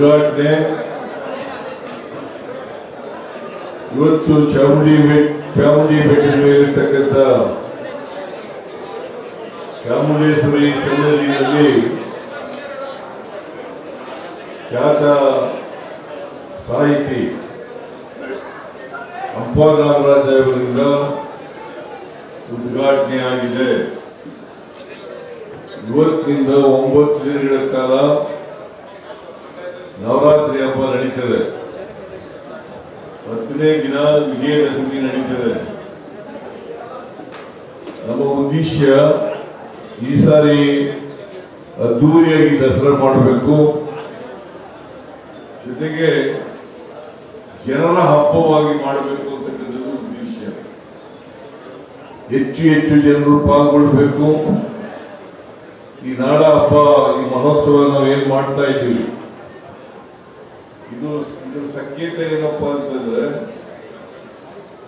ಉದ್ಘಾಟನೆ ಇವತ್ತು ಚಾಮುಂಡಿ ಬೆಟ್ಟದ ಮೇಲಿರ್ತಕ್ಕಂಥ ಚಾಮುಂಡೇಶ್ವರಿ ಸನ್ನಿಧಿಯಲ್ಲಿ ಖ್ಯಾತ ಸಾಹಿತಿ ಹಂಪ ನಾಗರಾಜ ಅವರಿಂದ ಉದ್ಘಾಟನೆ ಆಗಿದೆ. ಇವತ್ತಿನಿಂದ 9 ದಿನಗಳ ಕಾಲ ನವರಾತ್ರಿ ಹಬ್ಬ ನಡೀತದೆ. 10ನೇ ದಿನ ವಿಜಯದಶಮಿ ನಡೀತದೆ. ನಮ್ಮ ಉದ್ದೇಶ ಈ ಸಾರಿ ಅದ್ದೂರಿಯಾಗಿ ದಸರಾ ಮಾಡಬೇಕು, ಜೊತೆಗೆ ಜನರ ಹಬ್ಬವಾಗಿ ಮಾಡಬೇಕು ಅಂತಕ್ಕಂಥದ್ದು ಉದ್ದೇಶ. ಹೆಚ್ಚು ಜನರು ಪಾಲ್ಗೊಳ್ಬೇಕು. ಈ ನಾಡ ಹಬ್ಬ, ಈ ಮಹೋತ್ಸವ ನಾವು ಏನ್ ಮಾಡ್ತಾ ಇದ್ದೀವಿ, ಇದ್ರ ಸಂಕೇತ ಏನಪ್ಪಾ ಅಂತಂದ್ರೆ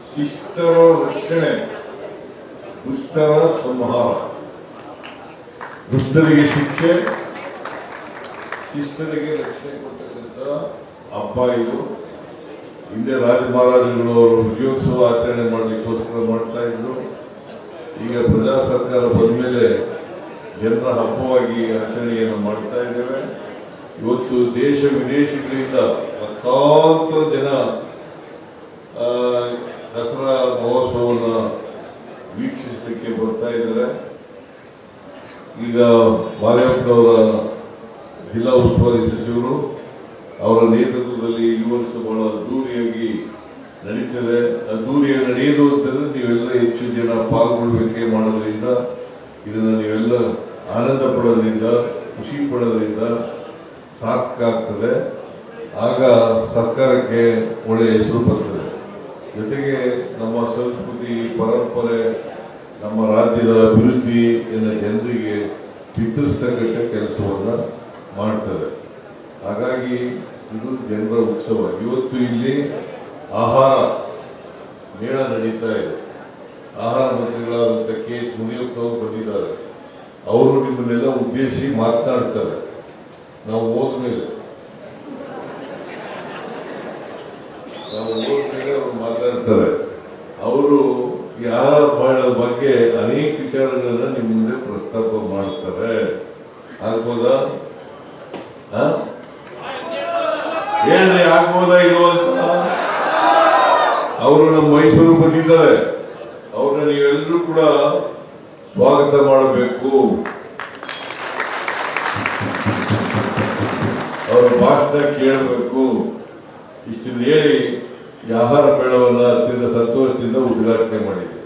ಶಿಷ್ಟರ ರಕ್ಷಣೆ, ದುಷ್ಟರ ಸಂಹಾರ. ದುಷ್ಟರಿಗೆ ಶಿಕ್ಷೆ, ಶಿಷ್ಟರಿಗೆ ರಕ್ಷಣೆ ಕೊಡ್ತಕ್ಕಂಥ ಹಬ್ಬ ಇದು. ಹಿಂದೆ ರಾಜ ಮಹಾರಾಜರುಗಳು ಅವರು ವಿಜಯೋತ್ಸವ ಆಚರಣೆ ಮಾಡಲಿಕ್ಕೋಸ್ಕರ ಮಾಡ್ತಾ ಇದ್ರು. ಈಗ ಪ್ರಜಾ ಸರ್ಕಾರ ಬಂದ ಮೇಲೆ ಜನರ ಹಬ್ಬವಾಗಿ ಆಚರಣೆಯನ್ನು ಮಾಡ್ತಾ ಇದ್ದೇವೆ. ಇವತ್ತು ದೇಶ ವಿದೇಶಗಳಿಂದ ಲಕ್ಷಾಂತರ ಜನ ದಸರಾ ಮಹೋತ್ಸವವನ್ನು ವೀಕ್ಷಿಸಲಿಕ್ಕೆ ಬರ್ತಾ ಇದ್ದಾರೆ. ಈಗ ಮಾರ್ಯಾಪ್ನವರ ಜಿಲ್ಲಾ ಉಸ್ತುವಾರಿ ಸಚಿವರು ಅವರ ನೇತೃತ್ವದಲ್ಲಿ ಈ ವರ್ಷ ಬಹಳ ಅದ್ದೂರಿಯಾಗಿ ನಡೀತದೆ. ಅದ್ದೂರಿಯಾಗಿ ನಡೆಯೋದು ಅಂತಂದ್ರೆ ನೀವೆಲ್ಲ ಹೆಚ್ಚು ಜನ ಪಾಲ್ಗೊಳ್ಬೇಕೆ ಮಾಡೋದ್ರಿಂದ, ಇದನ್ನು ನೀವೆಲ್ಲ ಆನಂದ ಪಡೋದ್ರಿಂದ, ಖುಷಿ ಪಡೋದ್ರಿಂದ ಸಾರ್ಥಕ ಆಗ್ತದೆ. ಆಗ ಸರ್ಕಾರಕ್ಕೆ ಒಳ್ಳೆಯ ಹೆಸರು ಬರ್ತದೆ. ಜೊತೆಗೆ ನಮ್ಮ ಸಂಸ್ಕೃತಿ, ಪರಂಪರೆ, ನಮ್ಮ ರಾಜ್ಯದ ಅಭಿವೃದ್ಧಿಯನ್ನು ಜನರಿಗೆ ಚಿತ್ರಿಸ್ತಕ್ಕಂಥ ಕೆಲಸವನ್ನು ಮಾಡ್ತದೆ. ಹಾಗಾಗಿ ಇದು ಜನರ ಉತ್ಸವ. ಇವತ್ತು ಇಲ್ಲಿ ಆಹಾರ ಮೇಳ ನಡೀತಾ ಇದೆ. ಆಹಾರ ಮಂತ್ರಿಗಳಾದಂಥ KH ಮುನಿಯಪ್ಪ ಅವರು ಬಂದಿದ್ದಾರೆ. ಅವರು ನಿಮ್ಮನ್ನೆಲ್ಲ ಉದ್ದೇಶಿಸಿ ಮಾತನಾಡ್ತಾರೆ. ನಾವು ಹೋದ್ಮೇಲೆ ಅವರು ಮಾತಾಡ್ತಾರೆ. ಅವರು ಈ ಆಹಾರ ಮಾಡೋದ ಬಗ್ಗೆ ಅನೇಕ ವಿಚಾರಗಳನ್ನ ನಿಮ್ಮ ಮುಂದೆ ಪ್ರಸ್ತಾಪ ಮಾಡ್ತಾರೆ. ಆಗ್ಬೋದಾ? ಏನ್ರಿ ಆಗ್ಬೋದಾ ಇಲ್ವೋ ಅಂತ. ಅವರು ನಮ್ಮ ಮೈಸೂರು ಬಂದಿದ್ದಾರೆ. ಅವ್ರನ್ನ ನೀವೆಲ್ಲರೂ ಕೂಡ ಸ್ವಾಗತ ಮಾಡಬೇಕು. ಅವರ ಭಾಷಣ ಕೇಳಬೇಕು. ಇಷ್ಟನ್ನು ಹೇಳಿ ಈ ಆಹಾರ ಮೇಳವನ್ನು ಅತ್ಯಂತ ಸಂತೋಷದಿಂದ ಉದ್ಘಾಟನೆ ಮಾಡಿದೆ.